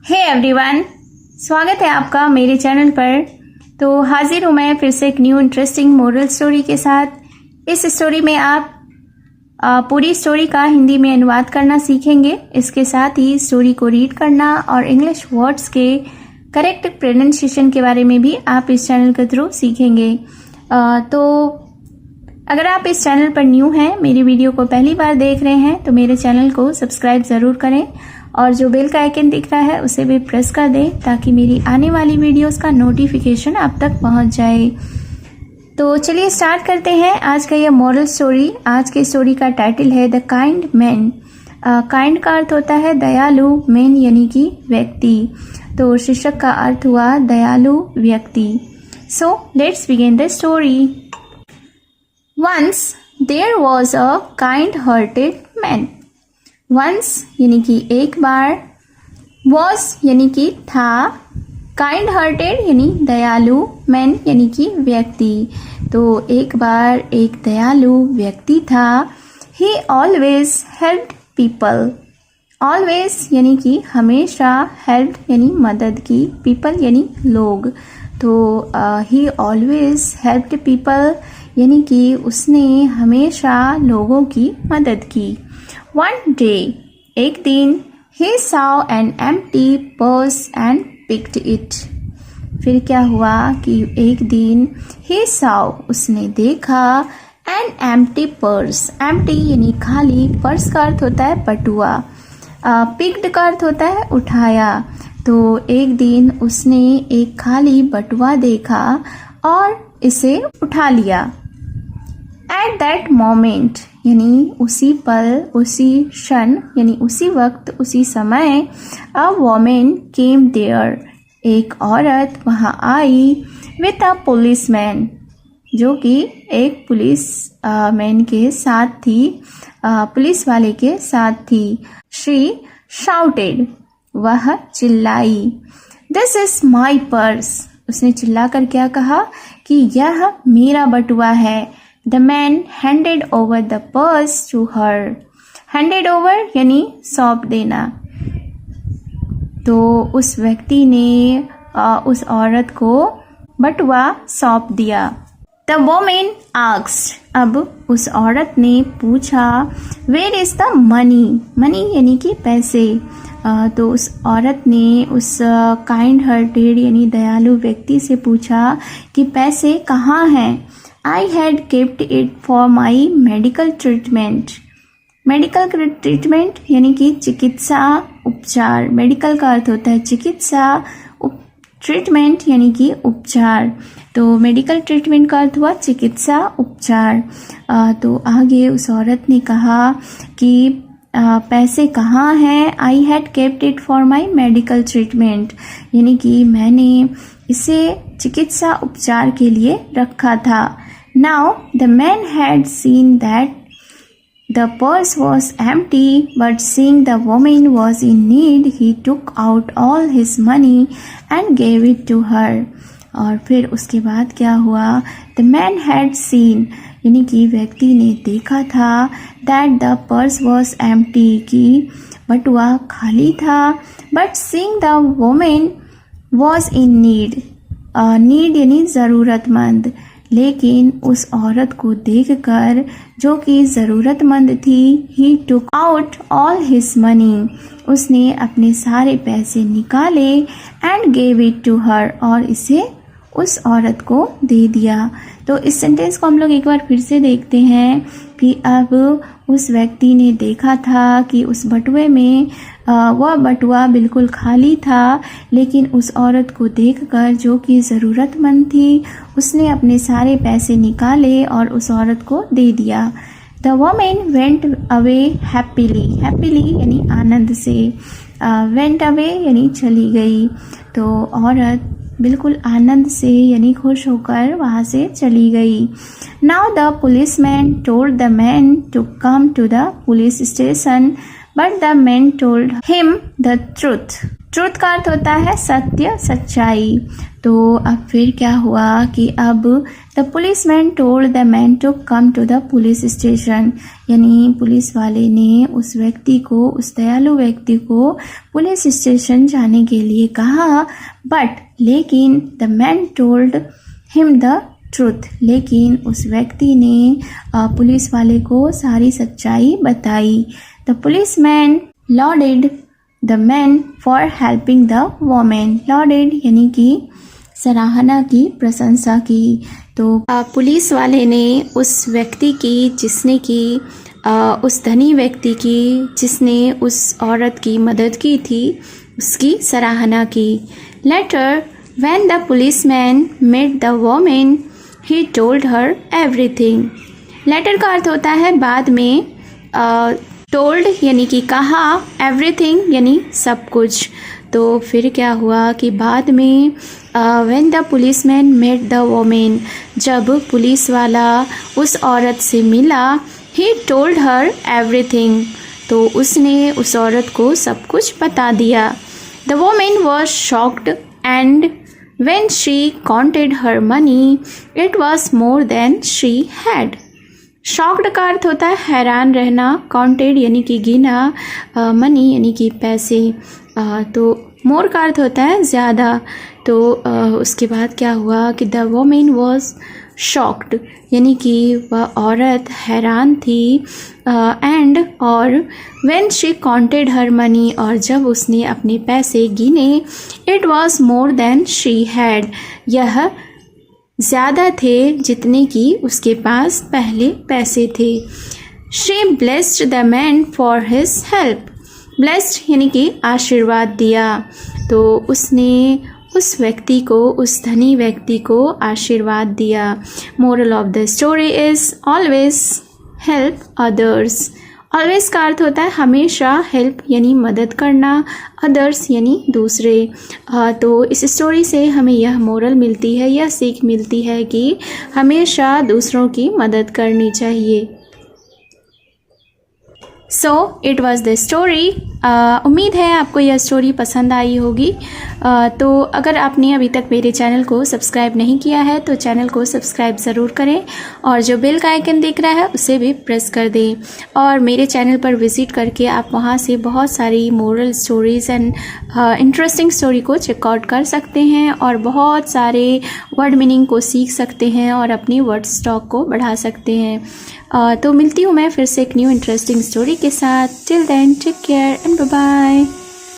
Hey everyone, स्वागत है आपका मेरे चैनल पर। तो हाजिर हूँ मैं फिर से एक न्यू इंटरेस्टिंग मोरल स्टोरी के साथ। इस स्टोरी में आप पूरी स्टोरी का हिंदी में अनुवाद करना सीखेंगे। इसके साथ ही स्टोरी को रीड करना और इंग्लिश वर्ड्स के करेक्ट प्रोनाउंसिएशन के बारे में भी आप इस चैनल के थ्रू सीखेंगे। तो अगर आप इस चैनल पर न्यू हैं, मेरी वीडियो को पहली बार देख रहे हैं, तो मेरे चैनल को सब्सक्राइब ज़रूर करें और जो बेल का आइकन दिख रहा है उसे भी प्रेस कर दें ताकि मेरी आने वाली वीडियोस का नोटिफिकेशन आप तक पहुंच जाए। तो चलिए स्टार्ट करते हैं आज का यह मॉरल स्टोरी। आज की स्टोरी का टाइटल है द काइंड मैन। काइंड का अर्थ होता है दयालु, मैन यानी कि व्यक्ति। तो शीर्षक का अर्थ हुआ दयालु व्यक्ति। So let's begin the story. Once there was a kind-hearted man. Once यानी कि एक बार, was यानी कि था, kind-hearted यानी दयालु, man यानी कि व्यक्ति। तो एक बार एक दयालु व्यक्ति था। He always helped people. Always यानी कि हमेशा, helped यानी मदद की, people यानी लोग। तो he always helped people यानी कि उसने हमेशा लोगों की मदद की। One day, एक दिन, he saw an empty purse and picked it. फिर क्या हुआ कि एक दिन he saw उसने देखा an empty purse. Empty यानी खाली, पर्स का अर्थ होता है बटुआ, picked का अर्थ होता है उठाया। तो एक दिन उसने एक खाली बटुआ देखा और इसे उठा लिया। At that moment यानी उसी पल, उसी क्षण यानी उसी वक्त, उसी समय, a woman came there. एक औरत वहाँ आई with a policeman, जो कि एक पुलिस मैन के साथ थी, पुलिस वाले के साथ थी। She shouted, वह चिल्लाई, This is my purse. उसने चिल्लाकर क्या कहा कि यह मेरा बटुआ है। The man handed over the purse to her. Handed over यानी सौंप देना। तो उस व्यक्ति ने उस औरत को बटुआ सौंप दिया। The woman asked. अब उस औरत ने पूछा Where is the money? Money यानी कि पैसे। तो उस औरत ने उस काइंड हार्टेड यानी दयालु व्यक्ति से पूछा कि पैसे कहाँ हैं। I had kept it for my medical treatment. Medical treatment यानी कि चिकित्सा उपचार। मेडिकल का अर्थ होता है चिकित्सा, ट्रीटमेंट यानी कि उपचार। तो मेडिकल ट्रीटमेंट का अर्थ हुआ चिकित्सा उपचार। तो आगे उस औरत ने कहा कि पैसे कहाँ हैं। I had kept it for my medical treatment यानी कि मैंने इसे चिकित्सा उपचार के लिए रखा था। Now the man had seen that the purse was empty, but seeing the woman was in need, he took out all his money and gave it to her. और फिर उसके बाद क्या हुआ, the man had seen यानी कि व्यक्ति ने देखा था that the purse was empty कि बटुआ खाली था, but seeing the woman was in need. need यानी ज़रूरतमंद, लेकिन उस औरत को देखकर जो कि ज़रूरतमंद थी, he took out all his money. उसने अपने सारे पैसे निकाले and gave it to her और इसे उस औरत को दे दिया। तो इस सेंटेंस को हम लोग एक बार फिर से देखते हैं कि अब उस व्यक्ति ने देखा था कि उस बटुए में वह बटुआ बिल्कुल खाली था, लेकिन उस औरत को देखकर जो कि ज़रूरतमंद थी, उसने अपने सारे पैसे निकाले और उस औरत को दे दिया। The women went away happily. Happily यानी आनंद से, वेंट अवे यानी चली गई। तो औरत बिल्कुल आनंद से यानी खुश होकर वहाँ से चली गई। Now the policeman told the man to come to the police station, but the man told him the truth. Truth का अर्थ होता है सत्य, सच्चाई। तो अब फिर क्या हुआ कि अब the policeman told the man to come to the police station, यानी पुलिस वाले ने उस व्यक्ति को, उस दयालु व्यक्ति को पुलिस स्टेशन जाने के लिए कहा। बट लेकिन the man told him the truth, लेकिन उस व्यक्ति ने पुलिस वाले को सारी सच्चाई बताई। The policeman loaded the man for helping the women, loaded यानी कि सराहना की, प्रशंसा की। तो पुलिस वाले ने उस व्यक्ति की, जिसने की उस धनी व्यक्ति की, जिसने उस औरत की मदद की थी, उसकी सराहना की। Later when the policeman met the women he told her everything. Later का अर्थ होता है बाद में, टोल्ड यानी कि कहा, एवरीथिंग यानी सब कुछ। तो फिर क्या हुआ कि बाद में when the policeman met the women, जब पुलिस वाला उस औरत से मिला, ही टोल्ड हर एवरीथिंग, तो उसने उस औरत को सब कुछ बता दिया। The women was shocked and when she counted her money it was more than she had. Shocked का अर्थ होता है हैरान रहना, काउंटेड यानी कि गिना, मनी यानी कि पैसे, तो मोर का अर्थ होता है ज़्यादा। तो उसके बाद क्या हुआ कि द वोमेन वॉज शॉक्ड यानी कि वह औरत हैरान थी, एंड और when she counted her money, और जब उसने अपने पैसे गिने, it was more than she had, यह ज़्यादा थे जितने कि उसके पास पहले पैसे थे। She blessed the man for his help, blessed यानी कि आशीर्वाद दिया, तो उसने उस व्यक्ति को, उस धनी व्यक्ति को आशीर्वाद दिया। Moral of the story is always help others. Always का अर्थ होता है हमेशा, हेल्प यानी मदद करना, अदर्स यानी दूसरे। तो इस स्टोरी से हमें यह मोरल मिलती है, यह सीख मिलती है कि हमेशा दूसरों की मदद करनी चाहिए। So it was the story. उम्मीद है आपको यह स्टोरी पसंद आई होगी। तो अगर आपने अभी तक मेरे चैनल को सब्सक्राइब नहीं किया है तो चैनल को सब्सक्राइब ज़रूर करें, और जो बेल का आइकन दिख रहा है उसे भी प्रेस कर दें। और मेरे चैनल पर विज़िट करके आप वहाँ से बहुत सारी moral stories and interesting story को चेकआउट कर सकते हैं, और बहुत सारे वर्ड मीनिंग को सीख सकते हैं और अपनी वर्ड स्टॉक को बढ़ा सकते हैं। तो मिलती हूँ मैं फिर से एक न्यू इंटरेस्टिंग स्टोरी के साथ। Till then take care and bye bye.